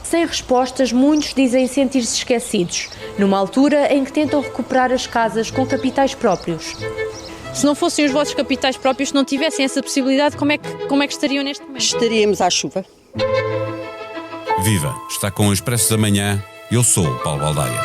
Sem respostas, muitos dizem sentir-se esquecidos, numa altura em que tentam recuperar as casas com capitais próprios. Se não fossem os vossos capitais próprios, se não tivessem essa possibilidade, como é que estariam neste momento? Estaríamos à chuva. Viva! Está com o Expresso da Manhã. Eu sou o Paulo Baldaia.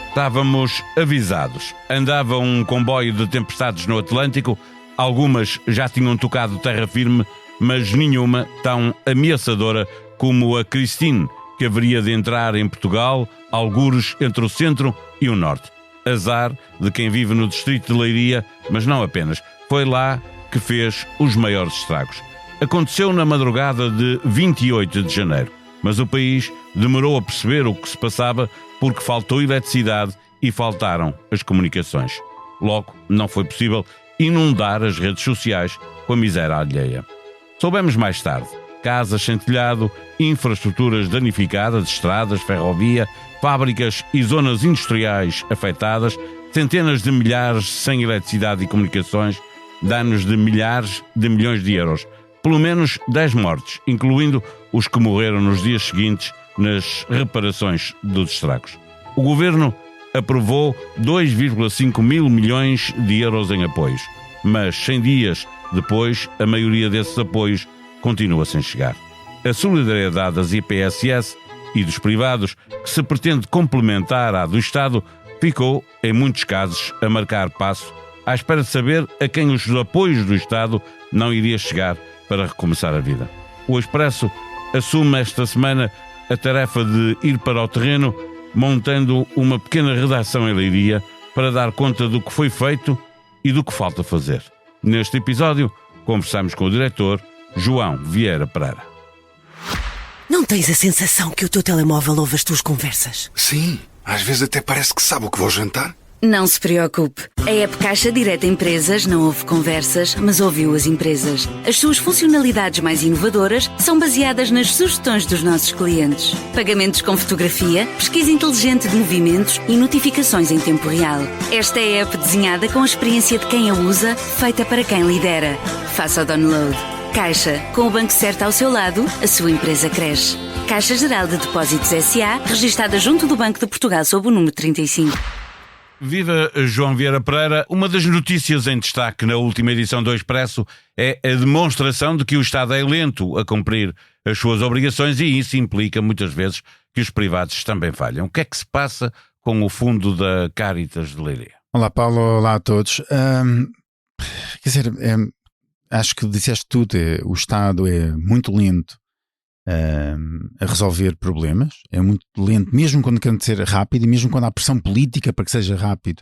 Estávamos avisados. Andava um comboio de tempestades no Atlântico. Algumas já tinham tocado terra firme, mas nenhuma tão ameaçadora como a Christine, que haveria de entrar em Portugal, algures entre o centro e o norte. Azar de quem vive no distrito de Leiria, mas não apenas. Foi lá que fez os maiores estragos. Aconteceu na madrugada de 28 de janeiro, mas o país demorou a perceber o que se passava porque faltou eletricidade e faltaram as comunicações. Logo, não foi possível inundar as redes sociais com a miséria alheia. Soubemos mais tarde. Casas sem telhado, infraestruturas danificadas, estradas, ferrovia, fábricas e zonas industriais afetadas, centenas de milhares sem eletricidade e comunicações, danos de milhares de milhões de euros. Pelo menos 10 mortes, incluindo os que morreram nos dias seguintes nas reparações dos estragos. O governo aprovou 2,5 mil milhões de euros em apoios, mas 100 dias depois, a maioria desses apoios continua sem chegar. A solidariedade das IPSS e dos privados, que se pretende complementar à do Estado, ficou, em muitos casos, a marcar passo, à espera de saber a quem os apoios do Estado não iria chegar para recomeçar a vida. O Expresso assume esta semana a tarefa de ir para o terreno, montando uma pequena redação em Leiria para dar conta do que foi feito e do que falta fazer. Neste episódio, conversamos com o diretor João Vieira Pereira. Não tens a sensação que o teu telemóvel ouve as tuas conversas? Sim, às vezes até parece que sabe o que vou jantar. Não se preocupe. A app Caixa Direta Empresas não ouve conversas, mas ouviu as empresas. As suas funcionalidades mais inovadoras são baseadas nas sugestões dos nossos clientes. Pagamentos com fotografia, pesquisa inteligente de movimentos e notificações em tempo real. Esta é a app desenhada com a experiência de quem a usa, feita para quem lidera. Faça o download. Caixa, com o banco certo ao seu lado, a sua empresa cresce. Caixa Geral de Depósitos S.A., registada junto do Banco de Portugal sob o número 35. Viva João Vieira Pereira. Uma das notícias em destaque na última edição do Expresso é a demonstração de que o Estado é lento a cumprir as suas obrigações e isso implica muitas vezes que os privados também falham. O que é que se passa com o fundo da Caritas de Leiria? Olá Paulo, olá a todos. Quer dizer, acho que disseste tudo. O Estado é muito lento a resolver problemas, é muito lento, mesmo quando quer ser rápido e mesmo quando há pressão política para que seja rápido.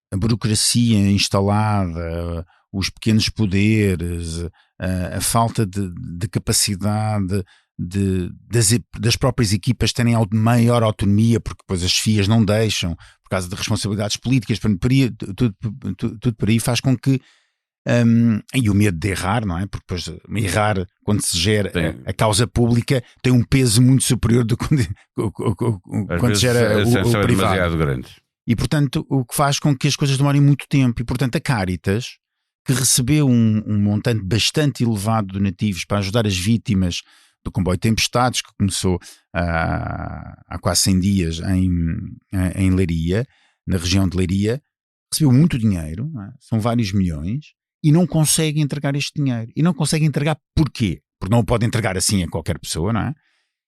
A burocracia instalada, os pequenos poderes, a falta de capacidade das próprias equipas terem maior autonomia, porque depois as FIAs não deixam, por causa de responsabilidades políticas, tudo por aí faz com que e o medo de errar, não é? Porque depois errar, quando se gera a causa pública, tem um peso muito superior do que quando se gera o privado. Grande. E portanto, o que faz com que as coisas demorem muito tempo. E portanto, a Caritas, que recebeu um montante bastante elevado de donativos para ajudar as vítimas do comboio Tempestades, que começou há quase 100 dias em Leiria, na região de Leiria, recebeu muito dinheiro, não é? São vários milhões, e não consegue entregar este dinheiro. E não consegue entregar porquê? Porque não o pode entregar assim a qualquer pessoa, não é?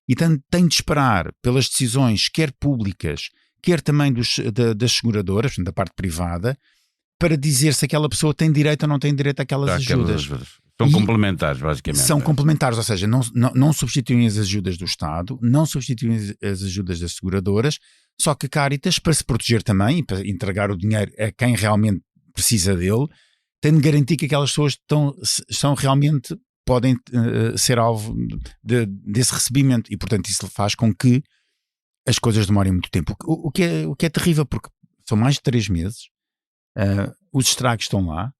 E tem de esperar pelas decisões, quer públicas, quer também das seguradoras, portanto, da parte privada, para dizer se aquela pessoa tem direito ou não tem direito àquelas ajudas. São complementares, basicamente. São complementares, ou seja, não substituem as ajudas do Estado, não substituem as ajudas das seguradoras, só que a Caritas, para se proteger também, para entregar o dinheiro a quem realmente precisa dele, tem de garantir que aquelas pessoas podem ser alvo desse recebimento, e portanto isso faz com que as coisas demorem muito tempo, o que é terrível, porque são mais de 3 meses, os estragos estão lá,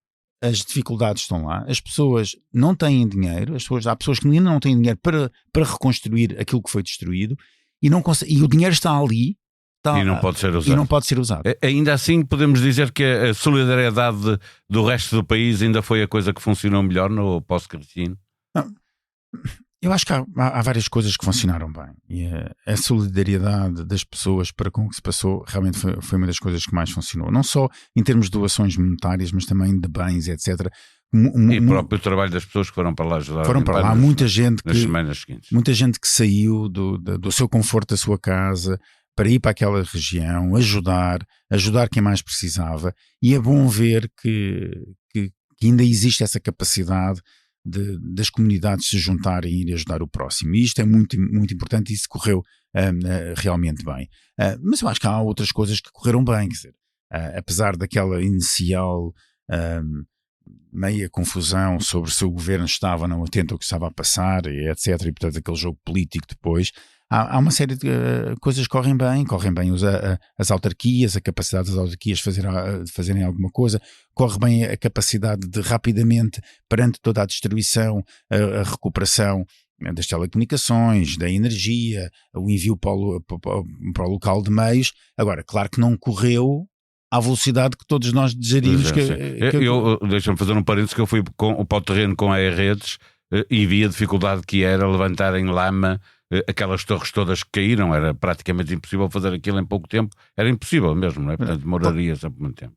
as dificuldades estão lá, as pessoas não têm dinheiro, há pessoas que ainda não têm dinheiro para reconstruir aquilo que foi destruído, e o dinheiro está ali, E não pode ser usado. E não pode ser usado. Ainda assim, podemos dizer que a solidariedade do resto do país ainda foi a coisa que funcionou melhor no pós-Cristina? Eu acho que há várias coisas que funcionaram bem. E a solidariedade das pessoas para com o que se passou realmente foi uma das coisas que mais funcionou. Não só em termos de doações monetárias, mas também de bens, etc. E próprio trabalho das pessoas que foram para lá ajudar. Foram para lá. Há muita gente nas semanas seguintes. Muita gente que saiu do seu conforto da sua casa para ir para aquela região, ajudar quem mais precisava. E é bom ver que ainda existe essa capacidade das comunidades se juntarem e ir ajudar o próximo. E isto é muito, muito importante, e isso correu realmente bem. Mas eu acho que há outras coisas que correram bem, quer dizer, apesar daquela inicial meia confusão sobre se o governo estava ou não atento ao que estava a passar, e etc, e portanto aquele jogo político depois, há uma série de coisas que correm bem as autarquias, a capacidade das autarquias de fazerem alguma coisa, corre bem a capacidade de rapidamente, perante toda a destruição, a recuperação das telecomunicações, da energia, o envio para o local de meios. Agora, claro que não correu à velocidade que todos nós desejaríamos. Deixa-me fazer um parênteses, que eu fui para o terreno com a redes e vi a dificuldade que era levantar em lama aquelas torres todas que caíram. Era praticamente impossível fazer aquilo em pouco tempo. Era impossível mesmo, não é? Portanto, demoraria sempre muito tempo.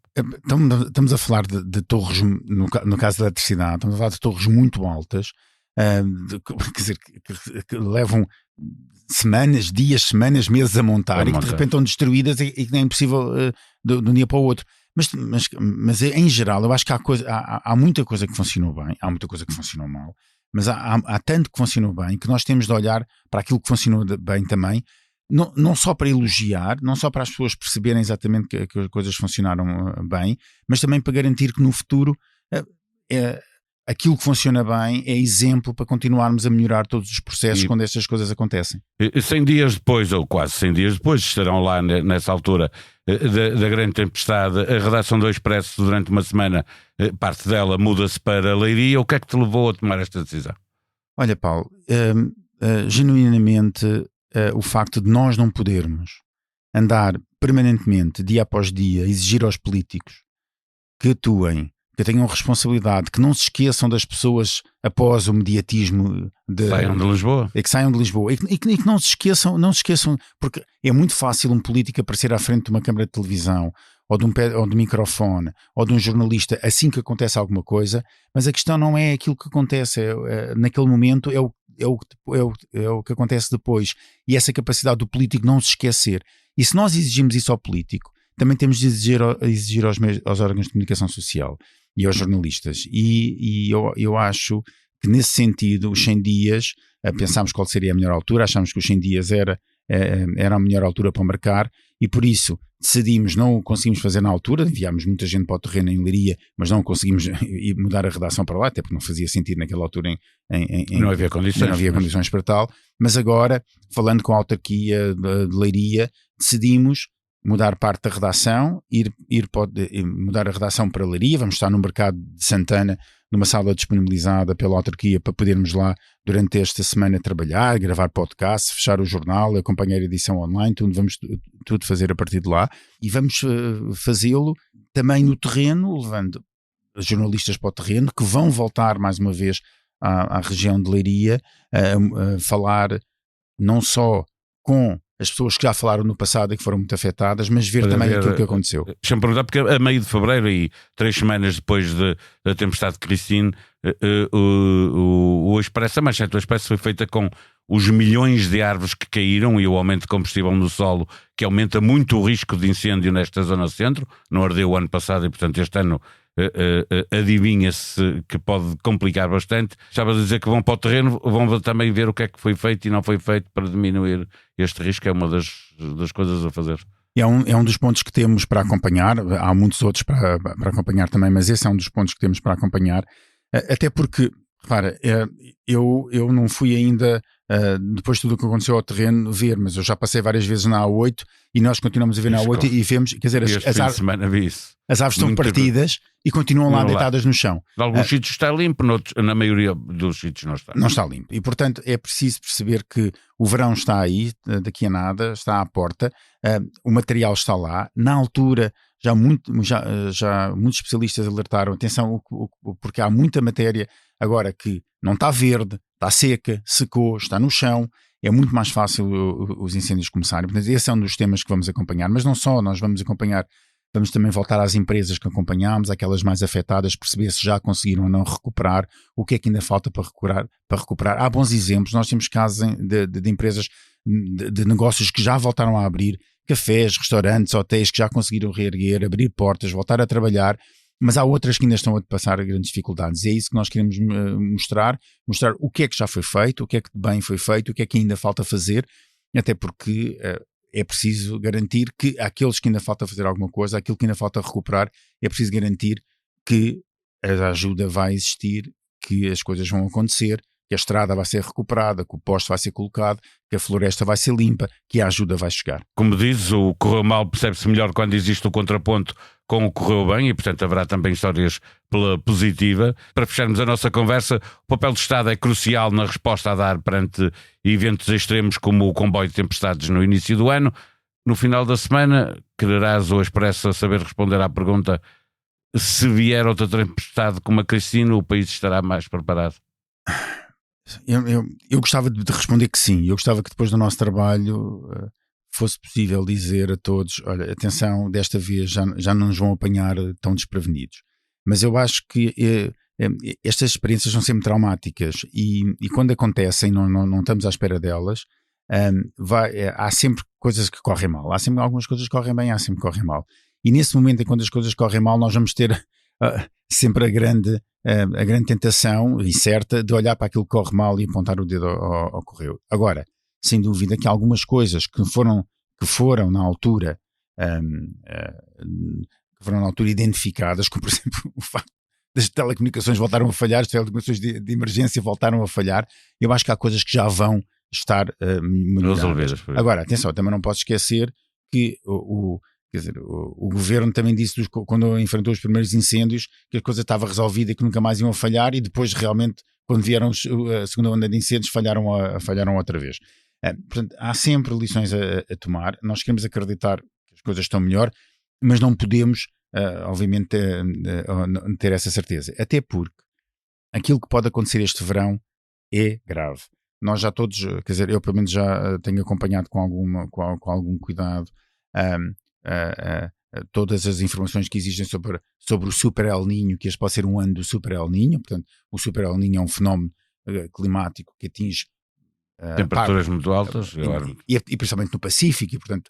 Estamos a falar de torres, no caso da eletricidade, estamos a falar de torres muito altas, quer dizer, que levam dias, meses a montar, e que de repente estão destruídas e que não é impossível de um dia para o outro. Mas em geral, eu acho que há muita coisa que funcionou bem, há muita coisa que funcionou mal, mas há tanto que funcionou bem que nós temos de olhar para aquilo que funcionou bem também, não só para elogiar, não só para as pessoas perceberem exatamente que as coisas funcionaram bem, mas também para garantir que no futuro aquilo que funciona bem é exemplo para continuarmos a melhorar todos os processos quando estas coisas acontecem. 100 dias depois, ou quase 100 dias depois, estarão lá nessa altura da grande tempestade, a redação do Expresso durante uma semana, parte dela muda-se para Leiria. O que é que te levou a tomar esta decisão? Olha, Paulo, genuinamente o facto de nós não podermos andar permanentemente, dia após dia, exigir aos políticos que atuem, que tenham responsabilidade, que não se esqueçam das pessoas após o mediatismo saiam de Lisboa. Que saiam de Lisboa e que não se esqueçam, porque é muito fácil um político aparecer à frente de uma câmara de televisão ou de um microfone ou de um jornalista assim que acontece alguma coisa, mas a questão não é aquilo que acontece naquele momento, é o que acontece depois, e essa capacidade do político não se esquecer. E se nós exigimos isso ao político, também temos de exigir aos órgãos de comunicação social e aos jornalistas, e eu acho que nesse sentido os 100 dias, pensámos qual seria a melhor altura, achámos que os 100 dias era a melhor altura para marcar, e por isso decidimos, não o conseguimos fazer na altura, enviámos muita gente para o terreno em Leiria, mas não conseguimos mudar a redação para lá, até porque não fazia sentido naquela altura, não havia condições para tal, mas agora, falando com a autarquia de Leiria, decidimos mudar parte da redação, mudar a redação para Leiria. Vamos estar no mercado de Santana, numa sala disponibilizada pela autarquia, para podermos lá durante esta semana trabalhar, gravar podcast, fechar o jornal, acompanhar a edição online, vamos tudo fazer a partir de lá, e vamos fazê-lo também no terreno, levando jornalistas para o terreno, que vão voltar mais uma vez à região de Leiria, a falar não só com as pessoas que já falaram no passado e que foram muito afetadas, mas ver também aquilo que aconteceu. Deixa-me perguntar, porque a meio de fevereiro, e 3 semanas depois da tempestade de Cristina, o Expresso, a manchete do Expresso foi feita com os milhões de árvores que caíram e o aumento de combustível no solo, que aumenta muito o risco de incêndio nesta zona centro. Não ardeu o ano passado e, portanto, este ano adivinha-se que pode complicar bastante. Estava a dizer que vão para o terreno, vão também ver o que é que foi feito e não foi feito para diminuir este risco. É uma das coisas a fazer. É um dos pontos que temos para acompanhar. Há muitos outros para acompanhar também, mas esse é um dos pontos que temos para acompanhar, até porque Repara, eu não fui ainda, depois de tudo o que aconteceu ao terreno, ver, mas eu já passei várias vezes na A8 e nós continuamos a ver na A8 e vemos, quer dizer, as aves estão partidas e continuam lá deitadas no chão. Em alguns sítios está limpo, na maioria dos sítios não está. Não está limpo. E, portanto, é preciso perceber que o verão está aí, daqui a nada, está à porta, o material está lá. Na altura, já muitos especialistas alertaram, atenção, porque há muita matéria agora que não está verde, está seca, secou, está no chão, é muito mais fácil os incêndios começarem. Portanto, esse é um dos temas que vamos acompanhar, mas não só, nós vamos acompanhar, vamos também voltar às empresas que acompanhámos, aquelas mais afetadas, perceber se já conseguiram ou não recuperar, o que é que ainda falta para recuperar. Há bons exemplos, nós temos casos de empresas, de negócios que já voltaram a abrir, cafés, restaurantes, hotéis que já conseguiram reerguer, abrir portas, voltar a trabalhar, mas há outras que ainda estão a passar grandes dificuldades. E é isso que nós queremos mostrar o que é que já foi feito, o que é que bem foi feito, o que é que ainda falta fazer, até porque é preciso garantir que aqueles que ainda falta fazer alguma coisa, aquilo que ainda falta recuperar, é preciso garantir que a ajuda vai existir, que as coisas vão acontecer, que a estrada vai ser recuperada, que o poste vai ser colocado, que a floresta vai ser limpa, que a ajuda vai chegar. Como dizes, o correu mal percebe-se melhor quando existe o contraponto com o correu bem e, portanto, haverá também histórias pela positiva. Para fecharmos a nossa conversa, o papel do Estado é crucial na resposta a dar perante eventos extremos como o comboio de tempestades no início do ano. No final da semana, quererás ou expressa saber responder à pergunta: se vier outra tempestade como a Cristina, o país estará mais preparado? Eu gostava de responder que sim. Eu gostava que depois do nosso trabalho fosse possível dizer a todos: olha, atenção, desta vez já não nos vão apanhar tão desprevenidos. Mas eu acho que estas experiências são sempre traumáticas e quando acontecem não estamos à espera delas. Há sempre coisas que correm mal, há sempre algumas coisas que correm bem, há sempre que correm mal. E nesse momento em quando as coisas correm mal, nós vamos ter sempre a grande tentação e certa de olhar para aquilo que corre mal e apontar o dedo ao correu. Agora, sem dúvida que algumas coisas que foram na altura identificadas, como por exemplo o facto das telecomunicações voltaram a falhar, as telecomunicações de emergência voltaram a falhar, eu acho que há coisas que já vão estar melhoradas. Agora, atenção, também não posso esquecer que o governo também disse, quando enfrentou os primeiros incêndios, que a coisa estava resolvida e que nunca mais iam falhar, e depois realmente, quando vieram a segunda onda de incêndios, falharam outra vez. Portanto, há sempre lições a tomar. Nós queremos acreditar que as coisas estão melhor, mas não podemos, obviamente, ter essa certeza. Até porque aquilo que pode acontecer este verão é grave. Nós já todos, quer dizer, eu pelo menos já tenho acompanhado com algum cuidado todas as informações que existem sobre o Super El Niño, que este pode ser um ano do Super El Niño. Portanto, o Super El Niño é um fenómeno climático que atinge temperaturas muito altas e principalmente no Pacífico, e portanto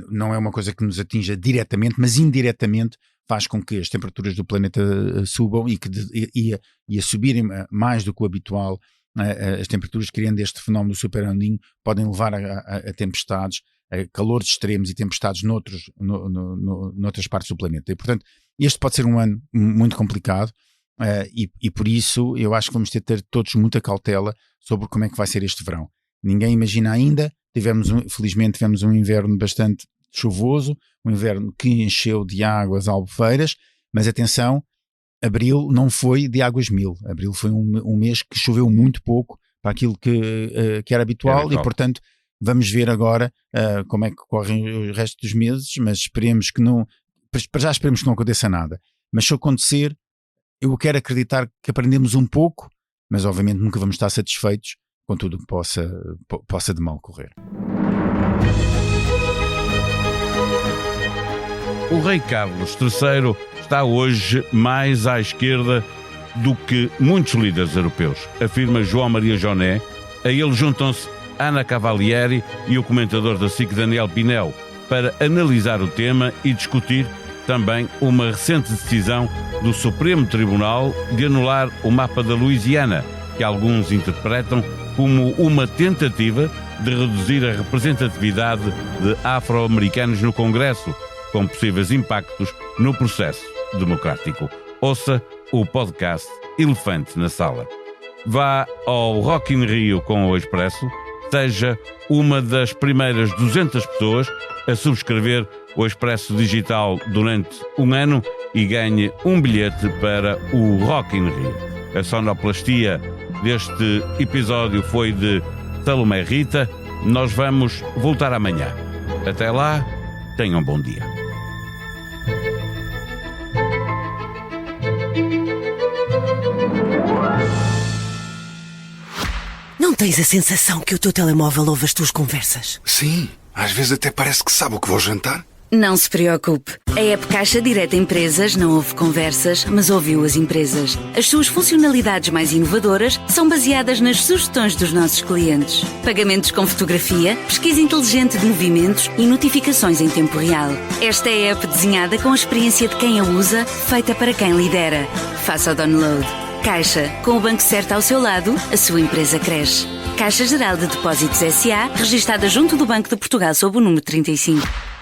não é uma coisa que nos atinja diretamente, mas indiretamente faz com que as temperaturas do planeta subam e a subirem mais do que o habitual. As temperaturas, criando este fenómeno do Super El Niño, podem levar a tempestades, a calores extremos e tempestades noutras partes do planeta. E, portanto, este pode ser um ano muito complicado e por isso eu acho que vamos ter todos muita cautela sobre como é que vai ser este verão. Ninguém imagina ainda. Felizmente tivemos um inverno bastante chuvoso, um inverno que encheu de águas albufeiras, mas atenção, Abril não foi de águas mil. Abril foi um mês que choveu muito pouco para aquilo que era habitual e, portanto, vamos ver agora como é que correm o resto dos meses, mas esperemos que não aconteça nada. Mas se acontecer, eu quero acreditar que aprendemos um pouco, mas obviamente nunca vamos estar satisfeitos com tudo o que possa de mal correr. O rei Carlos III está hoje mais à esquerda do que muitos líderes europeus, afirma João Maria Joné. A ele juntam-se Ana Cavalieri e o comentador da SIC Daniel Pinel para analisar o tema e discutir também uma recente decisão do Supremo Tribunal de anular o mapa da Louisiana, que alguns interpretam como uma tentativa de reduzir a representatividade de afro-americanos no Congresso, com possíveis impactos no processo democrático. Ouça o podcast elefante na sala. Vá ao Rock in Rio com o Expresso, seja uma das primeiras 200 pessoas a subscrever o Expresso Digital durante um ano e ganhe um bilhete para o Rock in Rio. A sonoplastia deste episódio foi de Salomé Rita. Nós vamos voltar amanhã. Até lá, tenham um bom dia. Não tens a sensação que o teu telemóvel ouve as tuas conversas? Sim, às vezes até parece que sabe o que vou jantar. Não se preocupe. A app Caixa Direta Empresas não ouve conversas, mas ouviu as empresas. As suas funcionalidades mais inovadoras são baseadas nas sugestões dos nossos clientes. Pagamentos com fotografia, pesquisa inteligente de movimentos e notificações em tempo real. Esta é a app desenhada com a experiência de quem a usa, feita para quem lidera. Faça o download. Caixa, com o banco certo ao seu lado, a sua empresa cresce. Caixa Geral de Depósitos S.A., registada junto do Banco de Portugal sob o número 35.